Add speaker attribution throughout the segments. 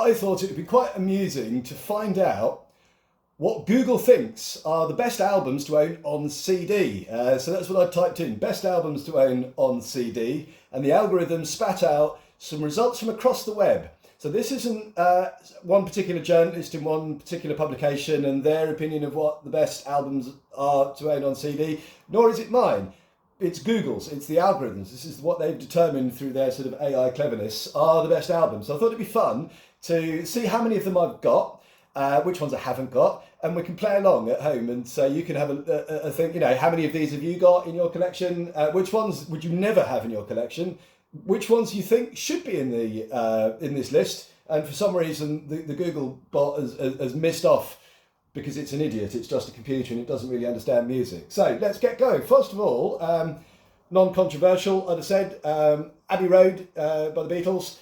Speaker 1: I thought it would be quite amusing to find out what Google thinks are the best albums to own on CD. So that's what I typed in, best albums to own on CD, and the algorithm spat out some results from across the web. So this isn't one particular journalist in one particular publication and their opinion of what the best albums are to own on CD, nor is it mine. It's Google's, it's the algorithms. This is what they've determined through their sort of AI cleverness are the best albums. So I thought it'd be fun to see how many of them I've got, which ones I haven't got, and we can play along at home. And so you can have a think, you know, how many of these have you got in your collection? Which ones would you never have in your collection? Which ones you think should be in the in this list? And for some reason, the Google bot has missed off because it's an idiot. It's just a computer and it doesn't really understand music. So let's get going. First of all, non-controversial, I'd have said, Abbey Road by the Beatles.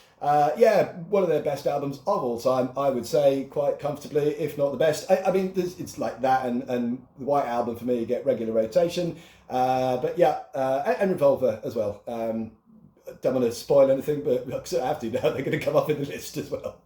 Speaker 1: Yeah, one of their best albums of all time, I would say, quite comfortably, if not the best. I mean, it's like that and the White Album for me get regular rotation. But yeah, and Revolver as well. Don't want to spoil anything, but I have to now. They're going to come up in the list as well.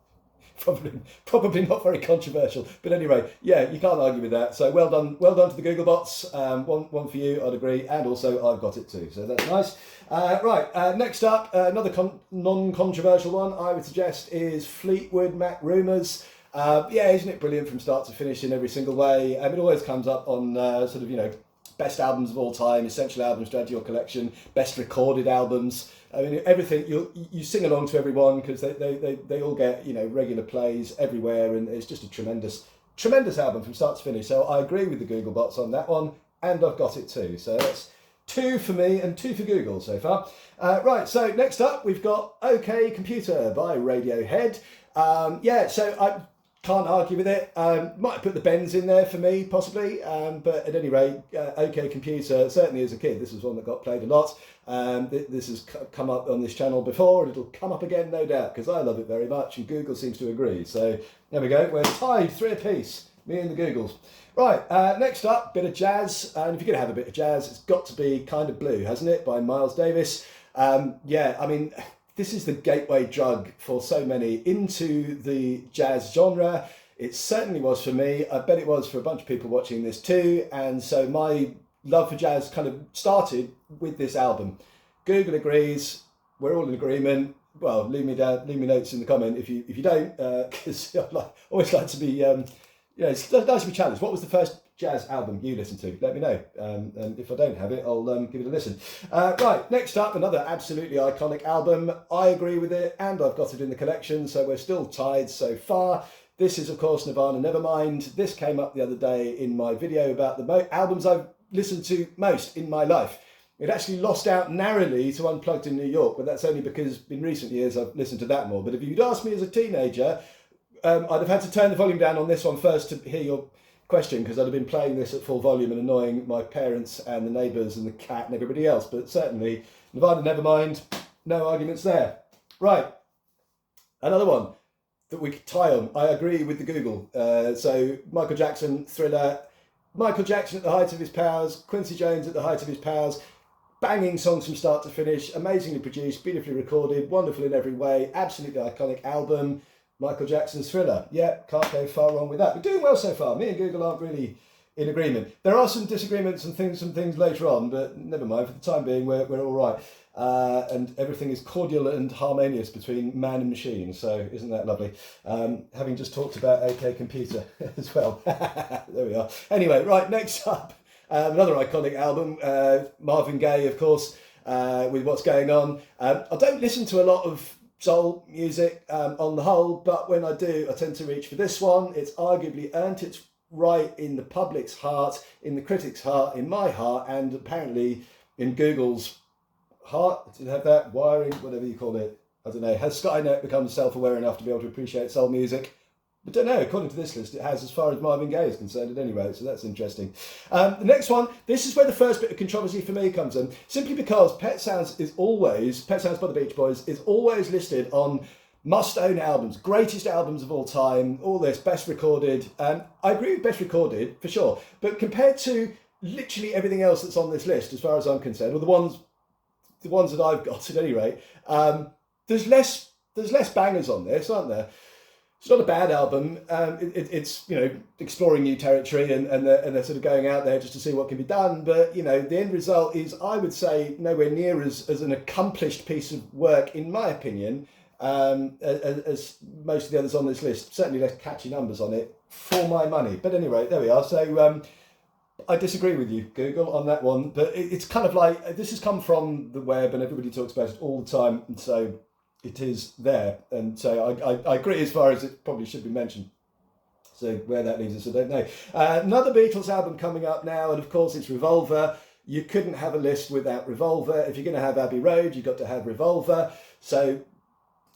Speaker 1: Probably not very controversial, but anyway, yeah, you can't argue with that. So well done to the Google bots. One for you, I'd agree, and also I've got it too, so that's nice. Right, next up, another non-controversial one I would suggest is Fleetwood Mac Rumours. Yeah, isn't it brilliant from start to finish in every single way? It always comes up on sort of, you know, best albums of all time, essential albums to add to your collection, best recorded albums. I mean, everything, you sing along to everyone because they all get, you know, regular plays everywhere, and it's just a tremendous album from start to finish. So I agree with the Google bots on that one, and I've got it too. So that's 2 for me and 2 for Google so far. Right, so next up we've got OK Computer by Radiohead. Yeah, so I can't argue with it. Might put the Bends in there for me, possibly. But at any rate, OK Computer, certainly as a kid, this was one that got played a lot. This has come up on this channel before, and it'll come up again, no doubt, because I love it very much, and Google seems to agree. So there we go. We're tied 3 apiece, me and the Googles. Right, next up, bit of jazz. And if you're going to have a bit of jazz, it's got to be Kind of Blue, hasn't it, by Miles Davis. Yeah, I mean, this is the gateway drug for so many into the jazz genre. It certainly was for me. I bet it was for a bunch of people watching this too. And so my love for jazz kind of started with this album. Google agrees. We're all in agreement. Well, leave me notes in the comment if you don't, because I always like to be, yeah, it's nice to be challenged. What was the first jazz album you listened to? Let me know. And if I don't have it, I'll give it a listen. Right, next up, another absolutely iconic album. I agree with it, and I've got it in the collection, so we're still tied so far. This is, of course, Nirvana Nevermind. This came up the other day in my video about the albums I've listened to most in my life. It actually lost out narrowly to Unplugged in New York, but that's only because in recent years I've listened to that more. But if you'd asked me as a teenager, I'd have had to turn the volume down on this one first to hear your question, because I'd have been playing this at full volume and annoying my parents and the neighbours and the cat and everybody else. But certainly, Nirvana Nevermind, no arguments there. Right, another one that we could tie on. I agree with the Google. So Michael Jackson, Thriller. Michael Jackson at the height of his powers, Quincy Jones at the height of his powers, banging songs from start to finish, amazingly produced, beautifully recorded, wonderful in every way, absolutely iconic album. Michael Jackson's Thriller. Yeah, can't go far wrong with that. We're doing well so far. Me and Google aren't really in agreement. There are some disagreements and some things later on, but never mind. For the time being, we're all right. And everything is cordial and harmonious between man and machine. So isn't that lovely? Having just talked about OK Computer as well. There we are. Anyway, right, next up, another iconic album, Marvin Gaye, of course, with What's Going On. I don't listen to a lot of soul music on the whole, but when I do, I tend to reach for this one. It's arguably earned its right in the public's heart, in the critic's heart, in my heart, and apparently in Google's heart. Did it have that? Wiring, whatever you call it. I don't know. Has Skynet become self-aware enough to be able to appreciate soul music? I don't know. According to this list, it has, as far as Marvin Gaye is concerned at any rate, so that's interesting. The next one, this is where the first bit of controversy for me comes in, simply because Pet Sounds by the Beach Boys is always listed on must-own albums, greatest albums of all time, all this, best recorded. I agree with best recorded, for sure, but compared to literally everything else that's on this list, as far as I'm concerned, or the ones that I've got at any rate, there's less bangers on this, aren't there? It's not a bad album. It's exploring new territory and they're sort of going out there just to see what can be done. But the end result is, I would say, nowhere near as an accomplished piece of work, in my opinion, as most of the others on this list. Certainly less catchy numbers on it for my money. But anyway, there we are. So I disagree with you, Google, on that one. But it's kind of like, this has come from the web and everybody talks about it all the time. And so it is there, and so I agree as far as it probably should be mentioned. So where that leaves us, I don't know. Another Beatles album coming up now, and of course it's Revolver. You couldn't have a list without Revolver. If you're going to have Abbey Road, you've got to have Revolver. So,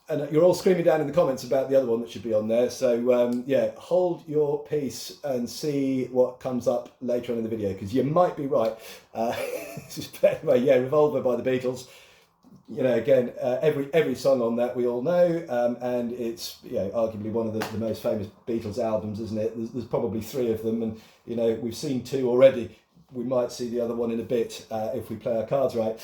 Speaker 1: and you're all screaming down in the comments about the other one that should be on there. So yeah, hold your peace and see what comes up later on in the video, because you might be right. Anyway, yeah, Revolver by the Beatles. Again, every song on that we all know, and it's arguably one of the most famous Beatles albums, isn't it? There's probably 3 of them, and we've seen 2 already. We might see the other one in a bit if we play our cards right.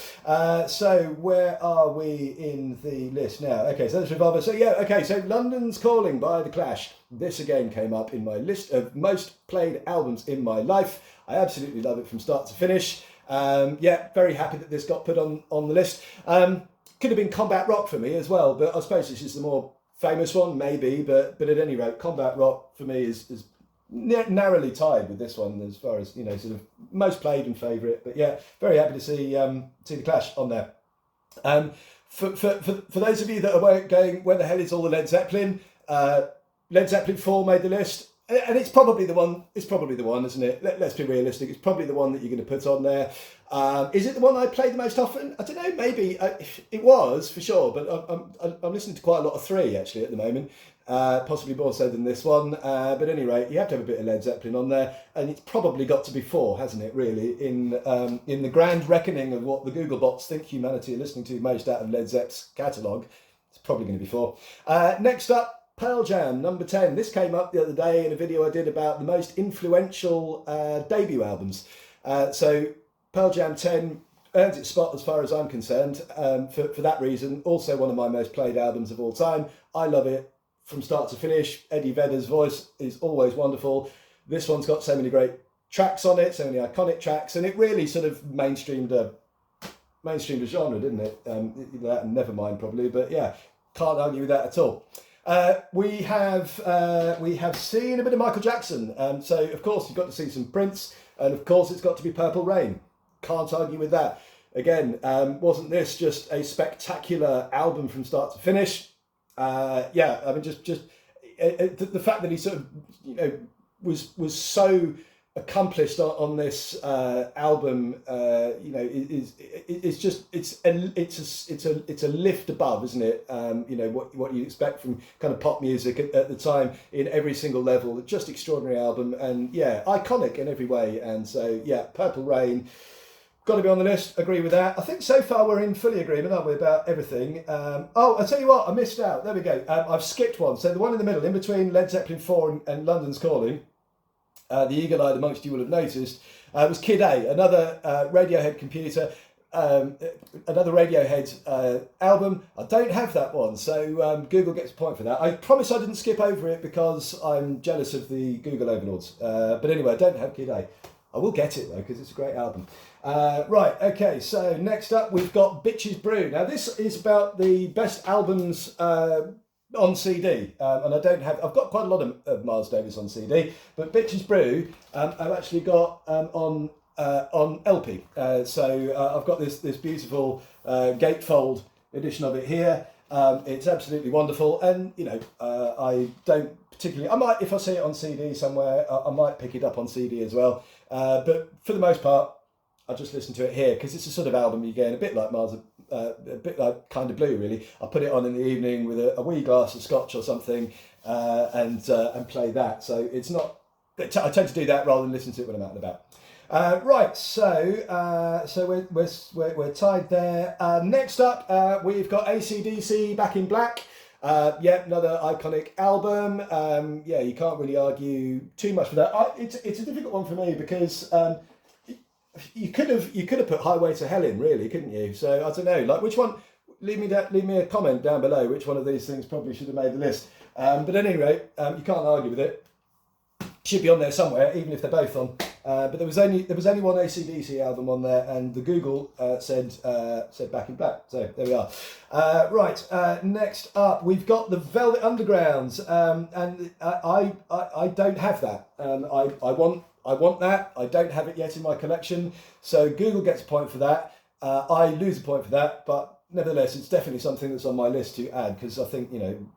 Speaker 1: So where are we in the list now? Okay, so that's Revolver. So yeah, okay, so London's Calling by The Clash. This again came up in my list of most played albums in my life. I absolutely love it from start to finish. Yeah, very happy that this got put on the list. Could have been Combat Rock for me as well, but I suppose this is the more famous one, maybe. But at any rate, Combat Rock for me is narrowly tied with this one as far as sort of most played and favourite. But yeah, very happy to see the Clash on there. For those of you that are going, where the hell is all the Led Zeppelin? Led Zeppelin 4 made the list. And it's probably the one. It's probably the one, isn't it? Let's be realistic. It's probably the one that you're going to put on there. Is it the one I played the most often? I don't know. Maybe it was for sure. But I'm listening to quite a lot of 3 actually at the moment. Possibly more so than this one. But at any rate, you have to have a bit of Led Zeppelin on there, and it's probably got to be 4, hasn't it? Really, in the grand reckoning of what the Google bots think humanity are listening to most out of Led Zepp's catalogue, it's probably going to be 4. Next up, Pearl Jam, number 10. This came up the other day in a video I did about the most influential debut albums. So Pearl Jam 10 earns its spot as far as I'm concerned. For that reason, also one of my most played albums of all time. I love it from start to finish. Eddie Vedder's voice is always wonderful. This one's got so many great tracks on it, so many iconic tracks, and it really sort of mainstreamed a genre, didn't it? That and Nevermind probably, but yeah, can't argue with that at all. We have seen a bit of Michael Jackson, so of course you've got to see some Prince, and of course it's got to be Purple Rain. Can't argue with that. Again, wasn't this just a spectacular album from start to finish? Yeah, I mean, just the fact that he sort of was so accomplished on this album, it's a lift above, isn't it? What you expect from kind of pop music at the time in every single level. Just extraordinary album, and yeah, iconic in every way. And so yeah, Purple Rain, got to be on the list. Agree with that. I think so far we're in fully agreement, aren't we, about everything? Oh, I'll tell you what, I missed out. There we go. I've skipped one. So the one in the middle, in between Led Zeppelin 4 and London's Calling, the eagle-eyed amongst you will have noticed, was Kid A, another Radiohead computer, another Radiohead album. I don't have that one, so Google gets a point for that. I promise I didn't skip over it because I'm jealous of the Google overlords. But anyway, I don't have Kid A. I will get it though, because it's a great album. Right, okay, so next up we've got Bitches Brew. Now this is about the best albums on CD, and I've got quite a lot of Miles Davis on CD, but Bitches Brew I've actually got on LP. So I've got this beautiful gatefold edition of it here. It's absolutely wonderful, and I don't particularly. I might, if I see it on CD somewhere, I might pick it up on CD as well. But for the most part, I just listen to it here because it's a sort of album you get a bit like Miles, a bit like Kind of Blue, really. I put it on in the evening with a wee glass of scotch or something, and play that. So it's not. I tend to do that rather than listen to it when I'm out and about. Right, so we're tied there. Next up, we've got AC/DC Back in Black. Yeah, another iconic album. Yeah, you can't really argue too much for that. It's a difficult one for me because you could have put Highway to Hell in, really, couldn't you? So I don't know, like which one leave me a comment down below which one of these things probably should have made the list. But at any rate, you can't argue with it. Should be on there somewhere, even if they're both on. But there was only one AC/DC album on there, and the Google said Back in Black. So there we are. Right. Next up, we've got the Velvet Undergrounds, and I don't have that. I want that. I don't have it yet in my collection. So Google gets a point for that. I lose a point for that, but nevertheless, it's definitely something that's on my list to add, because I think,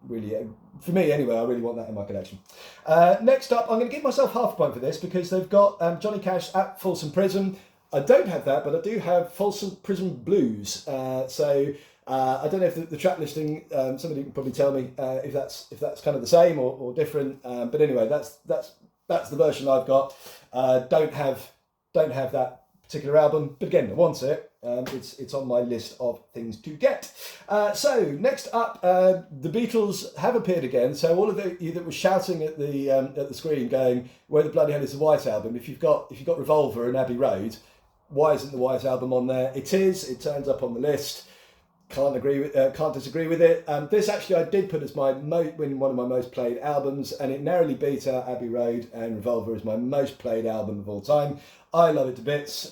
Speaker 1: really, for me anyway, I really want that in my collection. Next up, I'm going to give myself half a point for this, because they've got Johnny Cash at Folsom Prison. I don't have that, but I do have Folsom Prison Blues. So I don't know if the track listing, somebody can probably tell me if that's kind of the same or different. But anyway, that's the version I've got. Don't have that particular album, but again, I want it. It's on my list of things to get. So next up, the Beatles have appeared again. So all of you that were shouting at the screen, going, "Where the bloody hell is the White Album?" If you've got Revolver and Abbey Road, why isn't the White Album on there? It is. It turns up on the list. Can't disagree with it. This actually I did put as one of my most played albums, and it narrowly beat out Abbey Road and Revolver as my most played album of all time. I love it to bits.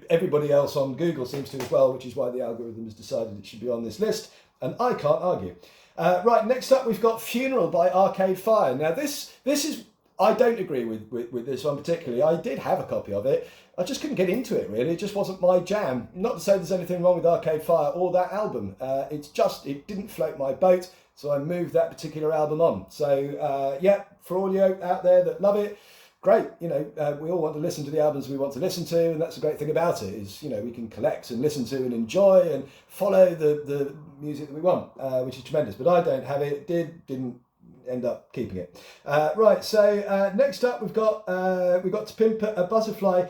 Speaker 1: Everybody else on Google seems to as well, which is why the algorithm has decided it should be on this list, and I can't argue. Right, next up we've got Funeral by Arcade Fire. Now this is, I don't agree with this one particularly. I did have a copy of it. I just couldn't get into it really. It just wasn't my jam. Not to say there's anything wrong with Arcade Fire or that album. It didn't float my boat, so I moved that particular album on. So yeah, for all you out there that love it, great. We all want to listen to the albums we want to listen to, and that's the great thing about it is, we can collect and listen to and enjoy and follow the music that we want, which is tremendous. But I don't have it. Didn't end up keeping it. Right. So next up we've got To Pimp a Butterfly.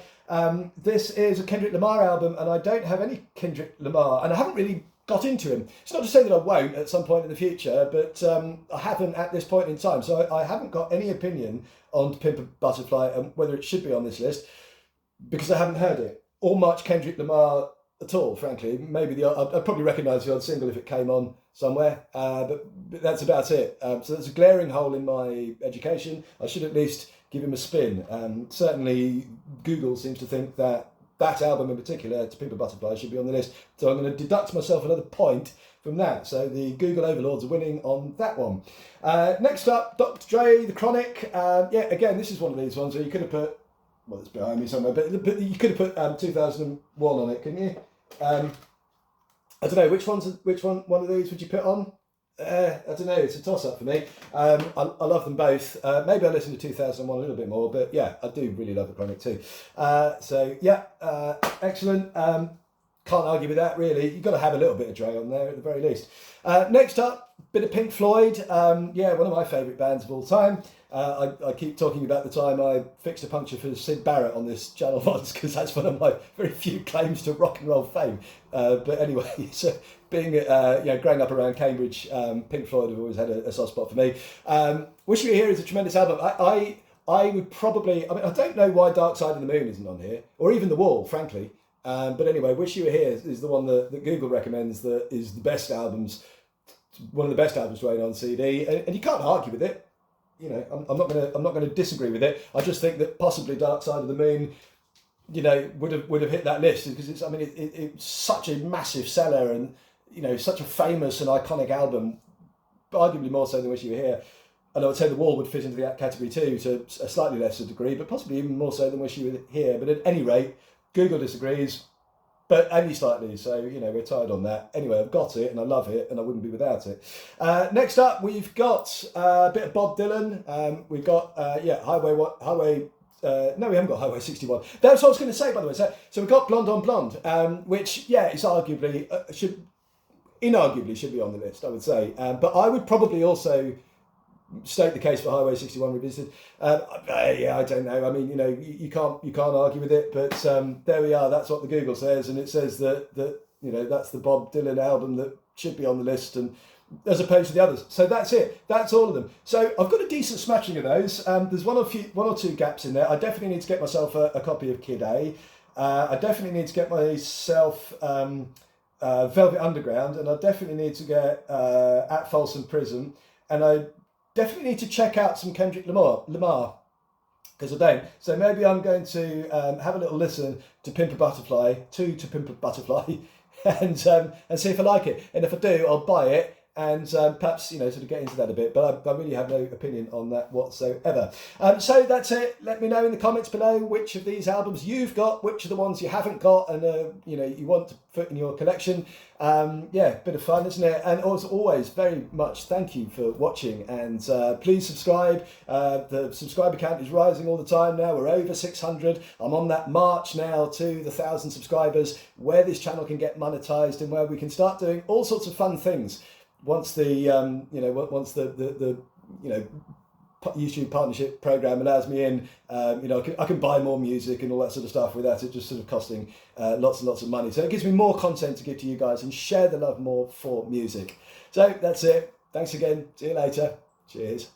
Speaker 1: This is a Kendrick Lamar album, and I don't have any Kendrick Lamar, and I haven't really got into him. It's not to say that I won't at some point in the future, but I haven't at this point in time. So I haven't got any opinion on To Pimp a Butterfly and whether it should be on this list, because I haven't heard it or much Kendrick Lamar at all, frankly. Maybe I'd probably recognise the odd single if it came on somewhere, but that's about it. So there's a glaring hole in my education. I should at least give him a spin. Certainly Google seems to think that album in particular, To Pimp a Butterfly, should be on the list. So I'm going to deduct myself another point from that. So the Google overlords are winning on that one. Next up, Dr. Dre, The Chronic. Yeah, again, this is one of these ones where you could have put, well, it's behind me somewhere, but you could have put 2001 on it, couldn't you? I don't know, which one of these would you put on? I don't know, it's a toss-up for me. I love them both. Maybe I listen to 2001 a little bit more, but yeah, I do really love The Chronic too. So yeah, excellent. Can't argue with that really. You've got to have a little bit of Dre on there at the very least. Next up, bit of Pink Floyd. Yeah, one of my favourite bands of all time. I keep talking about the time I fixed a puncture for Syd Barrett on this channel once, because that's one of my very few claims to rock and roll fame. But anyway, so being growing up around Cambridge, Pink Floyd have always had a soft spot for me. Wish You Were Here is a tremendous album. I would probably, I don't know why Dark Side of the Moon isn't on here, or even The Wall, frankly. But anyway, Wish You Were Here is the one that Google recommends that is the best albums, one of the best albums to own on CD, and you can't argue with it. I'm not going to disagree with it. I just think that possibly Dark Side of the Moon, would have hit that list, because it's such a massive seller and such a famous and iconic album, arguably more so than Wish You Were Here. And I would say The Wall would fit into that category too, to a slightly lesser degree, but possibly even more so than Wish You Were Here. But at any rate, Google disagrees, but only slightly, so we're tied on that. Anyway, I've got it and I love it and I wouldn't be without it. Next up, we've got a bit of Bob Dylan. We've got Highway. No, we haven't got Highway 61. That's what I was going to say, by the way. So we've got Blonde on Blonde, which is arguably inarguably should be on the list, I would say. But I would probably also state the case for Highway 61 Revisited. Yeah, I don't know. You can't argue with it. But there we are. That's what the Google says, and it says that that's the Bob Dylan album that should be on the list, and as opposed to the others. So that's it. That's all of them. So I've got a decent smattering of those. There's one or two gaps in there. I definitely need to get myself a copy of Kid A. I definitely need to get myself Velvet Underground, and I definitely need to get At Folsom Prison, and I definitely need to check out some Kendrick Lamar, because I don't. So maybe I'm going to have a little listen to Pimp a Butterfly, to Pimp a Butterfly, and see if I like it. And if I do, I'll buy it and perhaps sort of get into that a bit. But I really have no opinion on that whatsoever. So that's it. Let me know in the comments below which of these albums you've got, which are the ones you haven't got, and you want to put in your collection. Bit of fun, isn't it? And as always, very much thank you for watching, and please subscribe. The subscriber count is rising all the time now. We're over 600. I'm on that march now to the 1,000 subscribers, where this channel can get monetized and where we can start doing all sorts of fun things once the YouTube partnership program allows me in. I can buy more music and all that sort of stuff without it just sort of costing lots and lots of money. So it gives me more content to give to you guys and share the love more for music. So that's it. Thanks again. See you later. Cheers.